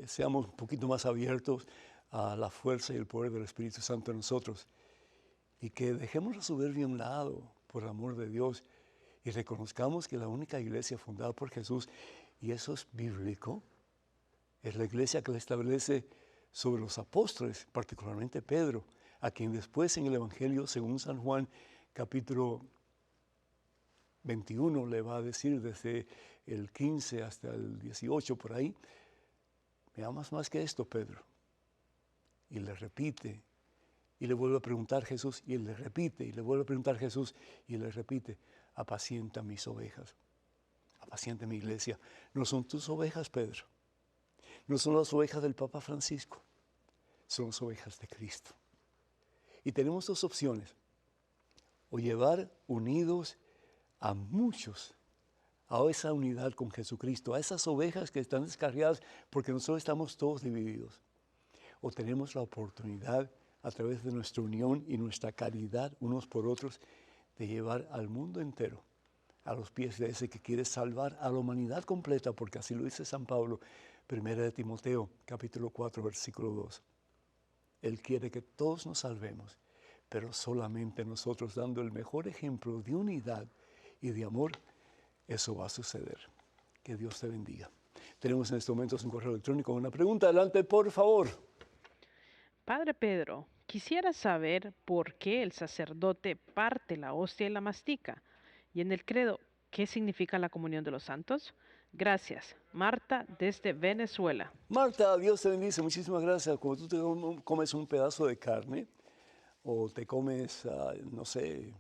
Speaker 1: seamos un poquito más abiertos a la fuerza y el poder del Espíritu Santo en nosotros, y que dejemos la soberbia a un lado, por amor de Dios, y reconozcamos que la única iglesia fundada por Jesús, y eso es bíblico, es la iglesia que le establece sobre los apóstoles, particularmente Pedro, a quien después en el Evangelio según San Juan, capítulo 21, le va a decir desde el 15 hasta el 18, por ahí, me amas más que esto, Pedro. Y le repite, y le vuelve a preguntar Jesús, y él le repite, y le vuelve a preguntar Jesús, y le repite, apacienta mis ovejas, apacienta mi iglesia. No son tus ovejas, Pedro. No son las ovejas del Papa Francisco, son las ovejas de Cristo. Y tenemos 2 opciones, o llevar unidos a muchos a esa unidad con Jesucristo, a esas ovejas que están descarriadas porque nosotros estamos todos divididos, o tenemos la oportunidad a través de nuestra unión y nuestra caridad unos por otros de llevar al mundo entero a los pies de ese que quiere salvar a la humanidad completa, porque así lo dice San Pablo, 1 de Timoteo, capítulo 4, versículo 2. Él quiere que todos nos salvemos, pero solamente nosotros dando el mejor ejemplo de unidad y de amor, eso va a suceder. Que Dios te bendiga. Tenemos en estos momentos un correo electrónico, una pregunta. Adelante, por favor.
Speaker 3: Padre Pedro, quisiera saber por qué el sacerdote parte la hostia y la mastica. Y en el credo, ¿qué significa la comunión de los santos? Gracias. Marta, desde Venezuela.
Speaker 1: Marta, Dios te bendice. Muchísimas gracias. Cuando tú te comes un pedazo de carne o te comes, no sé,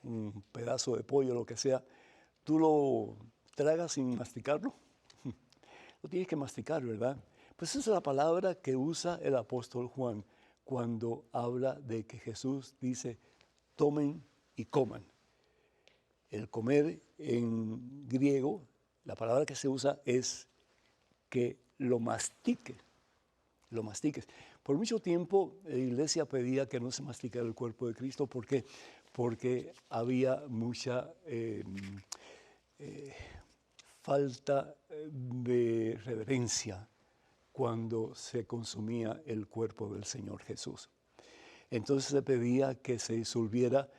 Speaker 1: un pedazo de pollo, lo que sea, tú lo tragas sin masticarlo. Lo tienes que masticar, ¿verdad? Pues esa es la palabra que usa el apóstol Juan cuando habla de que Jesús dice, tomen y coman. El comer en griego, la palabra que se usa es que lo mastiques. Por mucho tiempo la iglesia pedía que no se masticara el cuerpo de Cristo. ¿Por qué? Porque había mucha falta de reverencia cuando se consumía el cuerpo del Señor Jesús. Entonces se pedía que se disolviera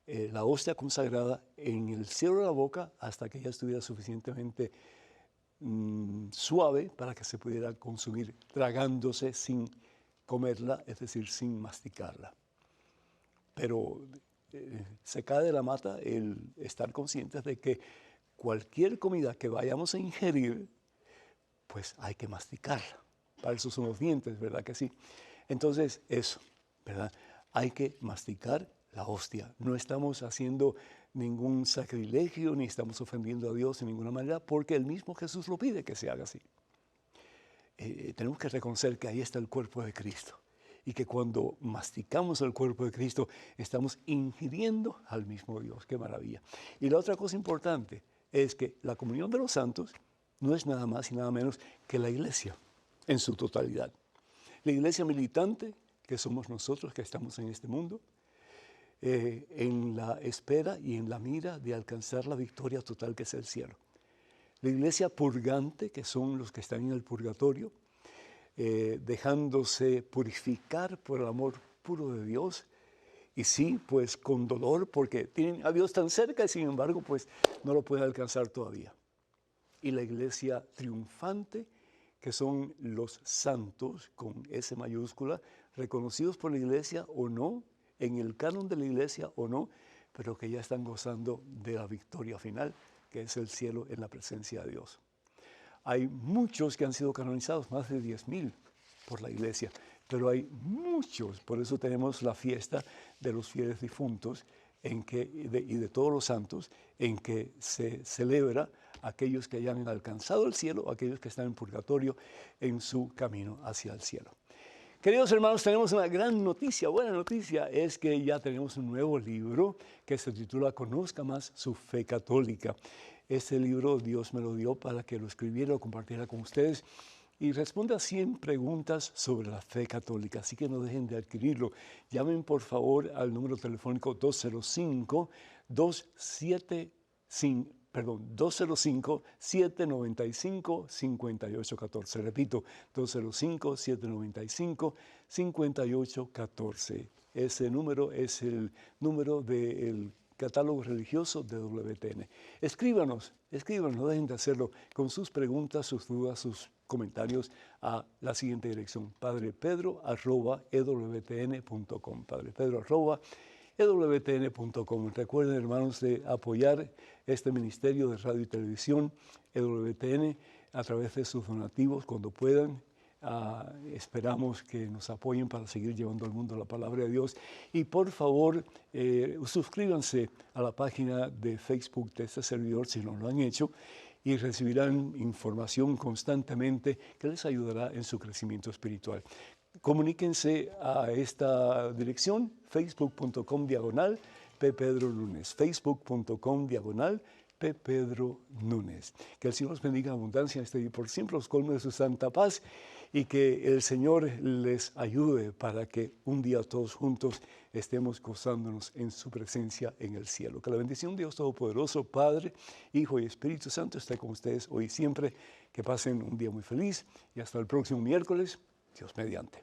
Speaker 1: la hostia consagrada en el cielo de la boca hasta que ya estuviera suficientemente suave para que se pudiera consumir tragándose sin comerla, es decir, sin masticarla. Pero se cae de la mata el estar conscientes de que cualquier comida que vayamos a ingerir, pues hay que masticarla. Para eso son los dientes, ¿verdad que sí? Entonces, eso, ¿verdad? Hay que masticar la hostia. No estamos haciendo ningún sacrilegio, ni estamos ofendiendo a Dios de ninguna manera, porque el mismo Jesús lo pide que se haga así. Tenemos que reconocer que ahí está el cuerpo de Cristo y que cuando masticamos el cuerpo de Cristo estamos ingiriendo al mismo Dios. ¡Qué maravilla! Y la otra cosa importante es que la comunión de los santos no es nada más y nada menos que la iglesia en su totalidad. La iglesia militante, que somos nosotros que estamos en este mundo, en la espera y en la mira de alcanzar la victoria total que es el cielo. La iglesia purgante, que son los que están en el purgatorio, dejándose purificar por el amor puro de Dios, y sí, pues con dolor, porque tienen a Dios tan cerca y sin embargo, pues no lo pueden alcanzar todavía. Y la iglesia triunfante, que son los santos, con S mayúscula, reconocidos por la iglesia o no, en el canon de la iglesia o no, pero que ya están gozando de la victoria final, que es el cielo en la presencia de Dios. Hay muchos que han sido canonizados, más de 10,000 por la iglesia, pero hay muchos, por eso tenemos la fiesta de los fieles difuntos y de todos los santos, en que se celebra aquellos que hayan alcanzado el cielo, aquellos que están en purgatorio en su camino hacia el cielo. Queridos hermanos, tenemos una gran noticia, buena noticia, es que ya tenemos un nuevo libro que se titula Conozca más su fe católica. Este libro Dios me lo dio para que lo escribiera o compartiera con ustedes y responde a 100 preguntas sobre la fe católica, así que no dejen de adquirirlo. Llamen por favor al número telefónico 205-795-5814. Repito, 205-795-5814. Ese número es el número del catálogo religioso de WTN. Escríbanos, no dejen de hacerlo con sus preguntas, sus dudas, sus comentarios a la siguiente dirección: padrepedro@ewtn.com. padrepedro@ewtn.com. Recuerden, hermanos, de apoyar este ministerio de radio y televisión, EWTN, a través de sus donativos cuando puedan. Esperamos que nos apoyen para seguir llevando al mundo la palabra de Dios. Y por favor, suscríbanse a la página de Facebook de este servidor si no lo han hecho, y recibirán información constantemente que les ayudará en su crecimiento espiritual. Comuníquense a esta dirección, facebook.com/ppedronunes, facebook.com/ppedronunes. Que el Señor los bendiga en abundancia y por siempre los colme de su santa paz, y que el Señor les ayude para que un día todos juntos estemos gozándonos en su presencia en el cielo. Que la bendición de Dios Todopoderoso, Padre, Hijo y Espíritu Santo esté con ustedes hoy y siempre. Que pasen un día muy feliz y hasta el próximo miércoles, Dios mediante.